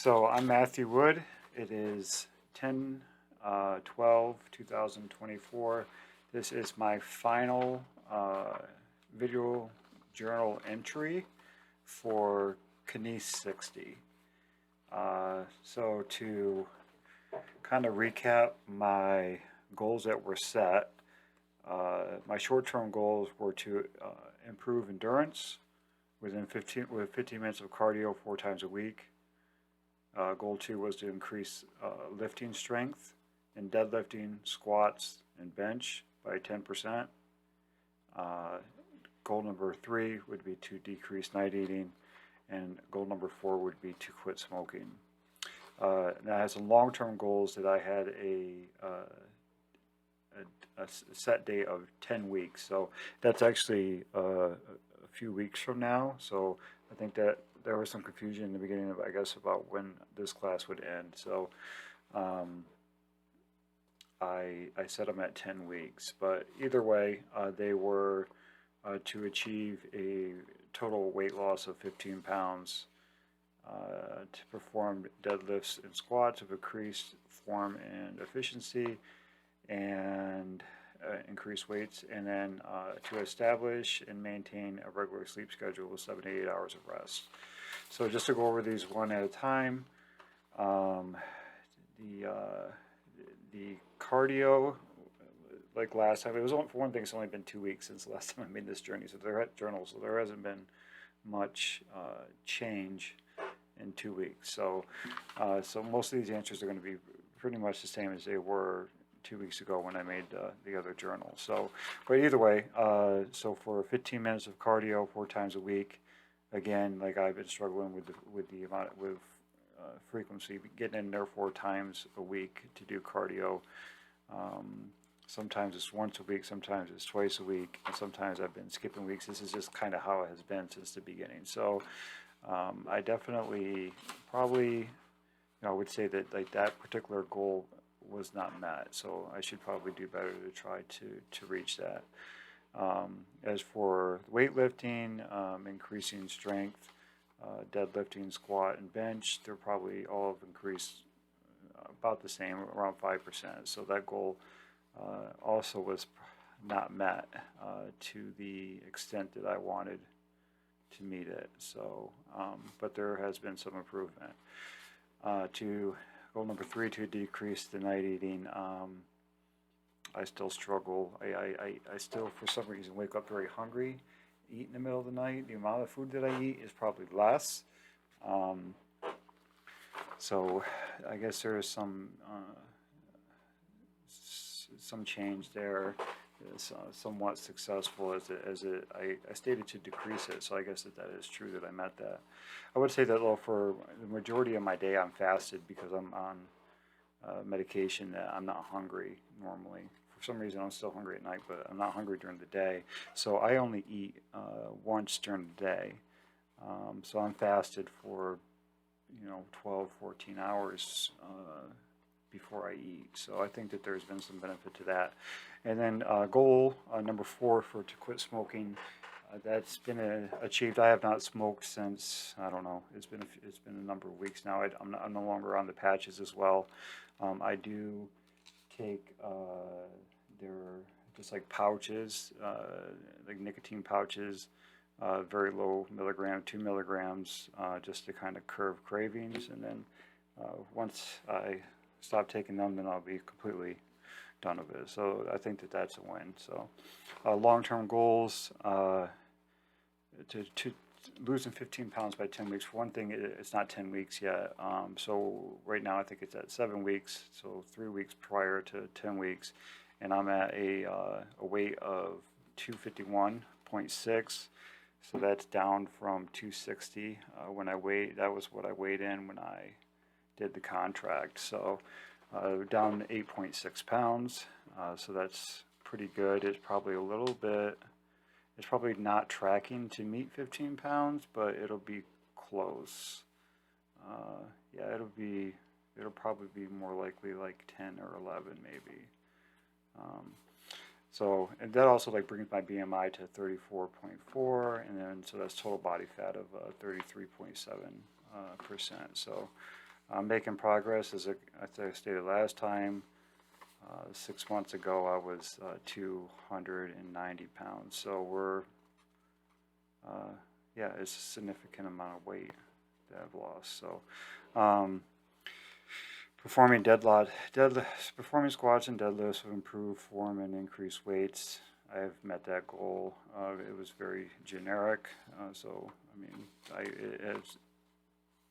So I'm Matthew Wood. It is 10/12/2024. This is my final video journal entry for Knies 60. So to kind of recap my goals that were set, my short-term goals were to improve endurance with 15 minutes of cardio 4 times a week. Goal 2 was to increase lifting strength in deadlifting, squats, and bench by 10%. Goal number 3 would be to decrease night eating, and goal number 4 would be to quit smoking. Now I had some long-term goals that I had a set date of 10 weeks, so that's actually a few weeks from now. So I think that there was some confusion in the beginning of, I guess, about when this class would end. So I set them at 10 weeks, but either way, they were to achieve a total weight loss of 15 pounds, to perform deadlifts and squats of increased form and efficiency, and increase weights, and then to establish and maintain a regular sleep schedule with 7 to 8 hours of rest. So just to go over these one at a time, the cardio, like last time, it was only, for one thing, it's only been 2 weeks since the last time I made this journey, so there hasn't been much change in 2 weeks. So so most of these answers are going to be pretty much the same as they were 2 weeks ago when I made the other journal. So, but either way, so for 15 minutes of cardio 4 times a week, again, like I've been struggling with the amount with frequency, getting in there 4 times a week to do cardio. Sometimes it's once a week, sometimes it's twice a week, and sometimes I've been skipping weeks. This is just kind of how it has been since the beginning. So I definitely probably, would say that like that particular goal was not met, so I should probably do better to try to reach that. As for weightlifting, increasing strength, deadlifting, squat, and bench, they're probably all have increased about the same, around 5%. So that goal also was not met to the extent that I wanted to meet it. So, but there has been some improvement. To goal number 3, to decrease the night eating, I still struggle. I still, for some reason, wake up very hungry, eat in the middle of the night. The amount of food that I eat is probably less. So I guess there is some change there. It's somewhat successful I stated to decrease it, so I guess that is true that I met that. I would say that, though, for the majority of my day I'm fasted because I'm on medication that I'm not hungry normally. For some reason I'm still hungry at night, but I'm not hungry during the day, so I only eat once during the day. So I'm fasted for 12, 14 hours before I eat. So I think that there's been some benefit to that. And then goal number 4 to quit smoking, that's been achieved. I have not smoked since, I don't know, it's been a number of weeks now. I'm no longer on the patches as well. I do take they're just like pouches, like nicotine pouches, very low milligram, 2 milligrams, just to kind of curb cravings. And then once I stop taking them, then I'll be completely done with it. So I think that that's a win. So long-term goals, to losing 15 pounds by 10 weeks. For one thing, it's not 10 weeks yet. So right now I think it's at 7 weeks, so 3 weeks prior to 10 weeks. And I'm at a weight of 251.6. So that's down from 260 when I weighed. That was what I weighed in when I did the contract. So down 8.6 pounds. So that's pretty good. It's probably a little bit. It's probably not tracking to meet 15 pounds, but it'll be close. Yeah, it'll probably be more likely like 10 or 11 maybe. So, and that also like brings my BMI to 34.4, and then so that's total body fat of 33.7%. So I'm making progress. As I stated last time, 6 months ago I was 290 pounds. So yeah, it's a significant amount of weight that I've lost. So, performing performing squats and deadlifts with improved form and increased weights. I've met that goal. It was very generic, so I mean, it has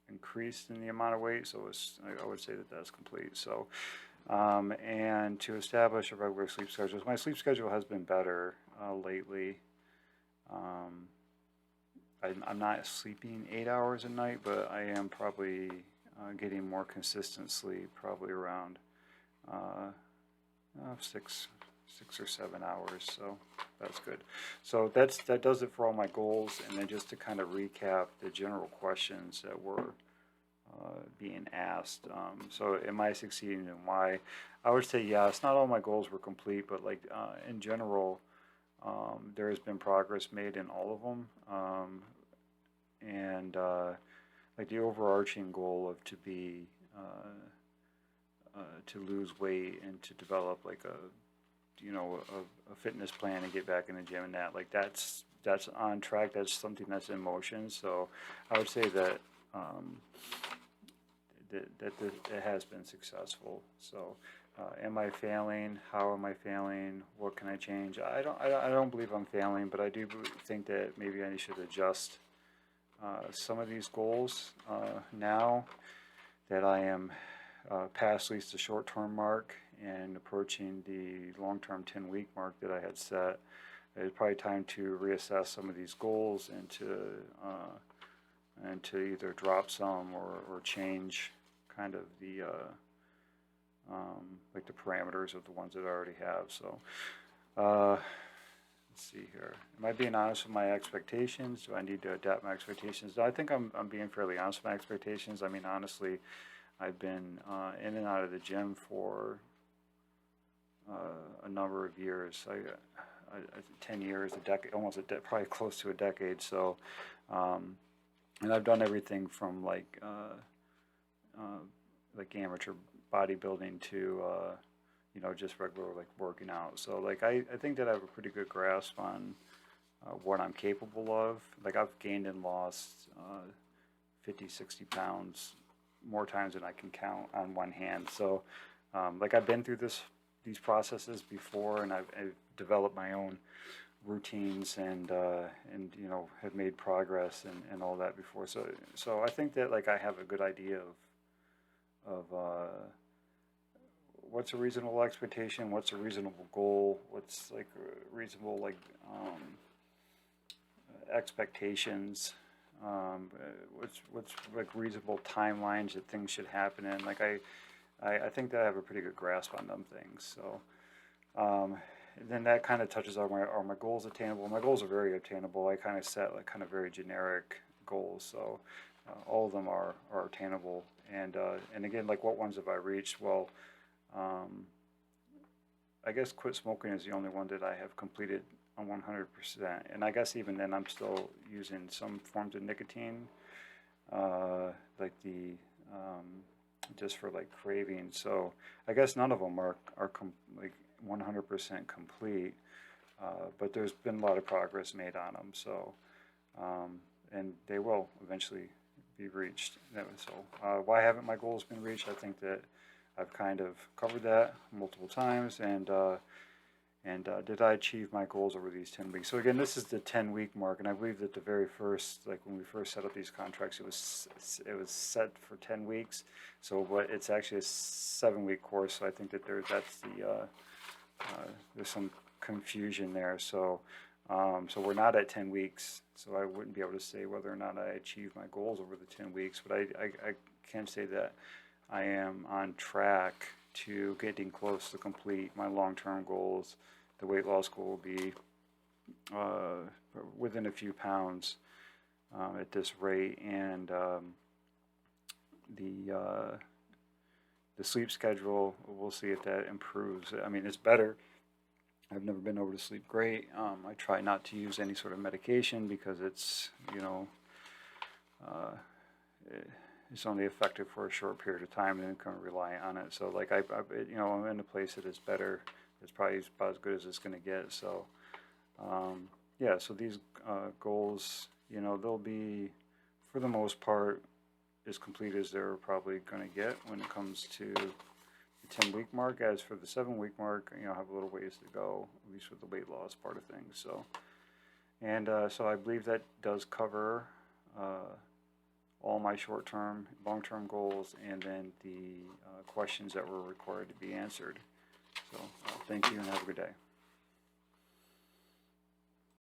increased in the amount of weight, so I would say that that's complete. So, and to establish a regular sleep schedule. My sleep schedule has been better lately. I'm not sleeping 8 hours a night, but I am probably getting more consistent sleep, probably around 6 or 7 hours. So that's good. So that does it for all my goals. And then just to kind of recap the general questions that were being asked. So am I succeeding and why? I would say yes. Not all my goals were complete, but like in general, there has been progress made in all of them. And like the overarching goal of to lose weight and to develop like a fitness plan and get back in the gym, and that like that's on track. That's something that's in motion. So I would say that that it has been successful. So am I failing? How am I failing? What can I change? I don't believe I'm failing, but I do think that maybe I should adjust some of these goals now that I am past at least the short-term mark and approaching the long-term 10-week mark that I had set. It's probably time to reassess some of these goals and to either drop some or change kind of the like the parameters of the ones that I already have. So let's see here. Am I being honest with my expectations? Do I need to adapt my expectations? I think I'm being fairly honest with my expectations. I mean, honestly, I've been in and out of the gym for a number of years. 10 years, a decade, almost probably close to a decade. So, and I've done everything from like amateur bodybuilding to just regular like working out. So like I think that I have a pretty good grasp on what I'm capable of. Like I've gained and lost 50, 60 pounds more times than I can count on one hand. So like I've been through these processes before, and I've developed my own routines and have made progress and all that before. So I think that like I have a good idea of what's a reasonable expectation, what's a reasonable goal, what's like a reasonable like expectations, what's like reasonable timelines that things should happen in. Like I think that I have a pretty good grasp on them things. So then that kind of touches on are my goals attainable? My goals are very attainable. I kind of set like kind of very generic goals. So all of them are attainable. And again, like what ones have I reached? Well, I guess quit smoking is the only one that I have completed on 100%. And I guess even then I'm still using some forms of nicotine, like the just for like craving. So I guess none of them are like 100% complete, but there's been a lot of progress made on them. So and they will eventually be reached. So why haven't my goals been reached? I think that I've kind of covered that multiple times. And did I achieve my goals over these 10 weeks? So again, this is the 10-week mark, and I believe that the very first, like when we first set up these contracts, it was set for 10 weeks. So, but it's actually a 7-week course. So I think that there's some confusion there. So, so we're not at 10 weeks. So I wouldn't be able to say whether or not I achieved my goals over the 10 weeks. But I can say that I am on track to getting close to complete my long-term goals. The weight loss goal will be within a few pounds at this rate, and the sleep schedule, we'll see if that improves. I mean, it's better. I've never been able to sleep great. I try not to use any sort of medication because it's it's only effective for a short period of time and then kind of rely on it. So like I'm in a place that is better. It's probably about as good as it's going to get. So yeah, so these goals, they'll be, for the most part, as complete as they're probably going to get when it comes to the 10-week mark. As for the 7-week mark, I have a little ways to go, at least with the weight loss part of things. So, and so I believe that does cover all my short-term, long-term goals, and then the questions that were required to be answered. So thank you and have a good day.